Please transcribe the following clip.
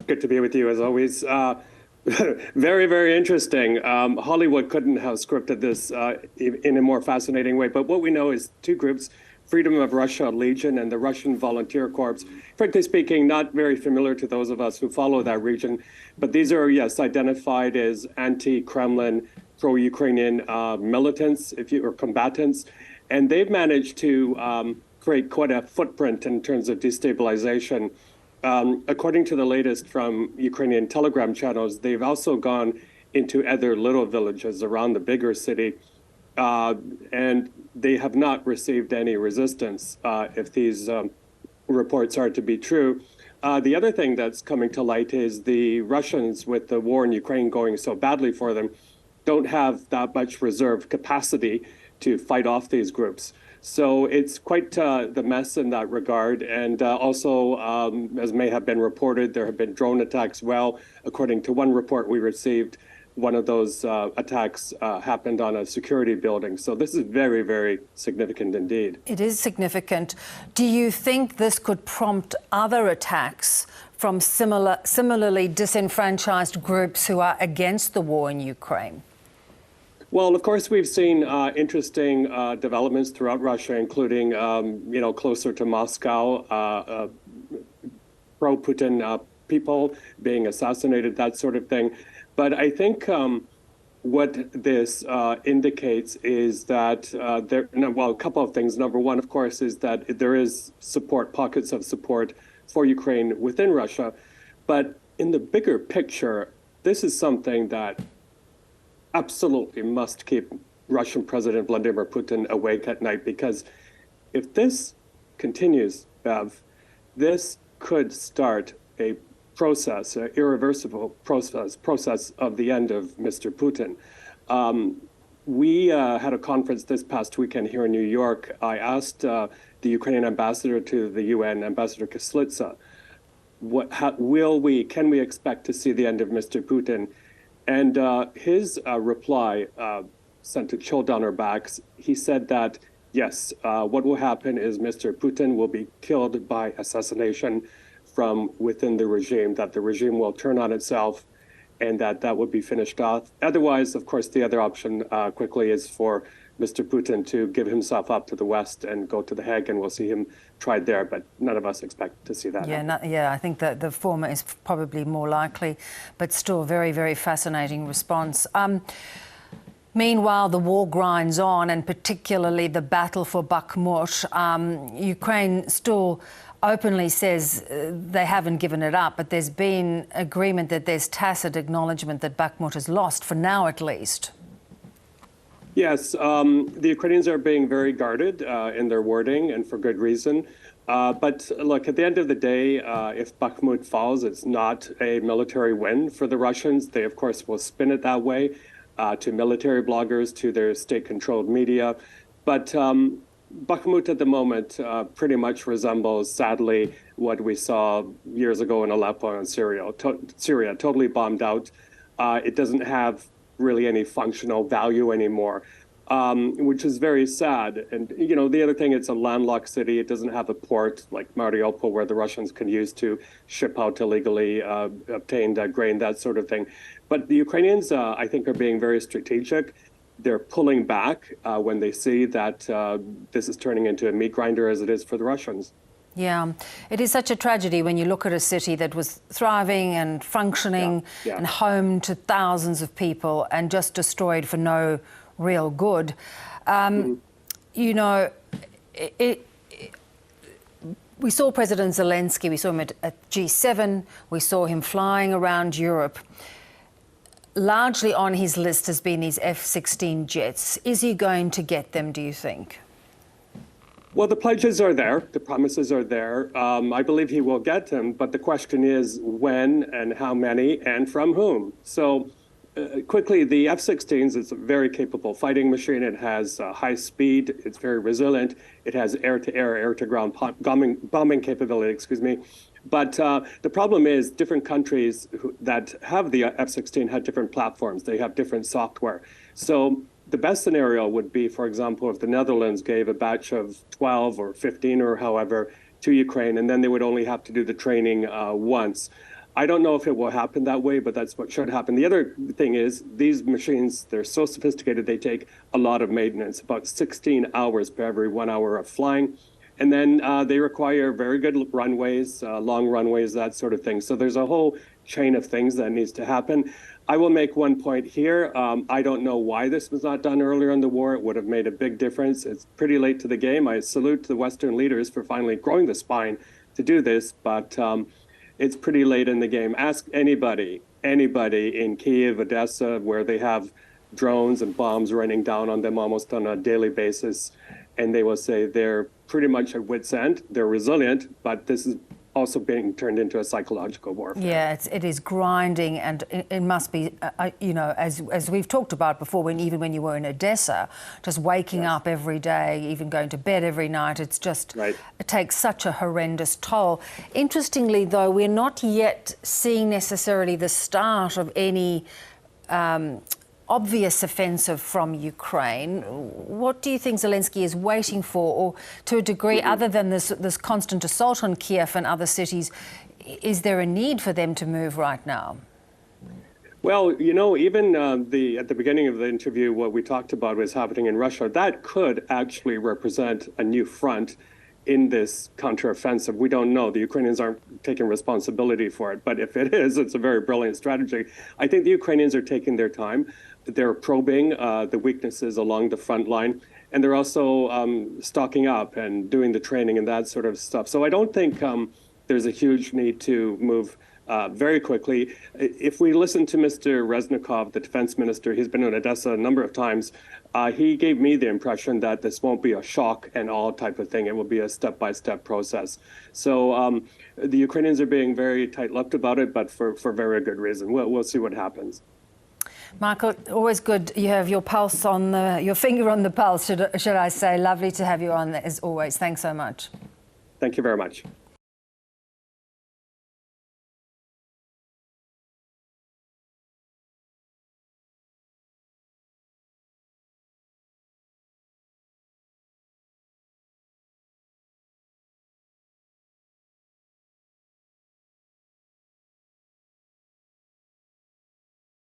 Good to be with you as always. Very, very interesting. Hollywood couldn't have scripted this in a more fascinating way. But what we know is two groups, Freedom of Russia Legion and the Russian Volunteer Corps. Frankly speaking, not very familiar to those of us who follow that region. But these are, yes, identified as anti-Kremlin, pro-Ukrainian militants, or combatants. And they've managed to create quite a footprint in terms of destabilization. According to the latest from Ukrainian Telegram channels, they've also gone into other little villages around the bigger city, and they have not received any resistance, if these reports are to be true. The other thing that's coming to light is the Russians, with the war in Ukraine going so badly for them, don't have that much reserve capacity to fight off these groups. So it's quite the mess in that regard. And also, as may have been reported, there have been drone attacks. Well, according to one report we received, one of those attacks happened on a security building. So this is very, very significant indeed. It is significant. Do you think this could prompt other attacks from similarly disenfranchised groups who are against the war in Ukraine? Well, of course, we've seen interesting developments throughout Russia, including, closer to Moscow, pro-Putin people being assassinated, that sort of thing. But I think what this indicates is that a couple of things. Number one, of course, is that there is support, pockets of support for Ukraine within Russia. But in the bigger picture, this is something that absolutely must keep Russian President Vladimir Putin awake at night, because if this continues, Bev, this could start a process, an irreversible process of the end of Mr. Putin. We had a conference this past weekend here in New York. I asked the Ukrainian ambassador to the UN, Ambassador Kislitsa, can we expect to see the end of Mr. Putin? And his reply sent a chill down our backs. He said that, yes, what will happen is Mr. Putin will be killed by assassination from within the regime, that the regime will turn on itself, and that would be finished off. Otherwise, of course, the other option quickly is for Mr. Putin to give himself up to the West and go to The Hague, and we'll see him tried there, but none of us expect to see that. Yeah, I think that the former is probably more likely, but still very, very fascinating response. Meanwhile, the war grinds on, and particularly the battle for Bakhmut. Ukraine still openly says they haven't given it up, but there's been agreement that there's tacit acknowledgement that Bakhmut is lost, for now at least. Yes, the Ukrainians are being very guarded in their wording, and for good reason. But look, at the end of the day, if Bakhmut falls, it's not a military win for the Russians. They, of course, will spin it that way to military bloggers, to their state-controlled media. But Bakhmut at the moment pretty much resembles, sadly, what we saw years ago in Aleppo and Syria, totally bombed out. It doesn't have really any functional value anymore, which is very sad. And, the other thing, it's a landlocked city. It doesn't have a port like Mariupol where the Russians can use to ship out illegally obtained grain, that sort of thing. But the Ukrainians, I think, are being very strategic. They're pulling back when they see that this is turning into a meat grinder, as it is for the Russians. Yeah, it is such a tragedy when you look at a city that was thriving and functioning and home to thousands of people, and just destroyed for no real good. We saw President Zelensky, we saw him at G7, we saw him flying around Europe. Largely on his list has been these F-16 jets. Is he going to get them, do you think? Well, the pledges are there. The promises are there. I believe he will get them. But the question is when and how many and from whom. So quickly, the F-16s is a very capable fighting machine. It has high speed. It's very resilient. It has air-to-air, air-to-ground bombing capability, But the problem is different countries that have the F-16 have different platforms. They have different software. So the best scenario would be, for example, if the Netherlands gave a batch of 12 or 15 or however to Ukraine, and then they would only have to do the training once. I don't know if it will happen that way, but that's what should happen. The other thing is these machines, they're so sophisticated, they take a lot of maintenance, about 16 hours per every 1 hour of flying. And then they require very good runways, long runways, that sort of thing. So there's a whole chain of things that needs to happen. I will make one point here. I don't know why this was not done earlier in the war. It would have made a big difference. It's pretty late to the game. I salute the Western leaders for finally growing the spine to do this, but it's pretty late in the game. Ask anybody in Kyiv, Odessa, where they have drones and bombs raining down on them almost on a daily basis, and they will say they're pretty much at wit's end. They're resilient, but this is also being turned into a psychological warfare. Yeah, it is grinding, and it must be, you know, as we've talked about before, even when you were in Odessa, just waking up every day, even going to bed every night, it's just, it takes such a horrendous toll. Interestingly, though, we're not yet seeing necessarily the start of any obvious offensive from Ukraine. What do you think Zelensky is waiting for, or to a degree, other than this constant assault on Kiev and other cities, is there a need for them to move right now? Well, you know, even at the beginning of the interview, what we talked about was happening in Russia. That could actually represent a new front in this counteroffensive. We don't know. The Ukrainians aren't taking responsibility for it. But if it is, it's a very brilliant strategy. I think the Ukrainians are taking their time. They're probing the weaknesses along the front line. And they're also stocking up and doing the training and that sort of stuff. So I don't think there's a huge need to move very quickly. If we listen to Mr. Reznikov, the defense minister, he's been in Odessa a number of times. He gave me the impression that this won't be a shock and all type of thing. It will be a step-by-step process. So the Ukrainians are being very tight-lipped about it, but for very good reason. We'll see what happens. Michael, always good. You have your pulse on your finger on the pulse, should I say. Lovely to have you on as always. Thanks so much. Thank you very much.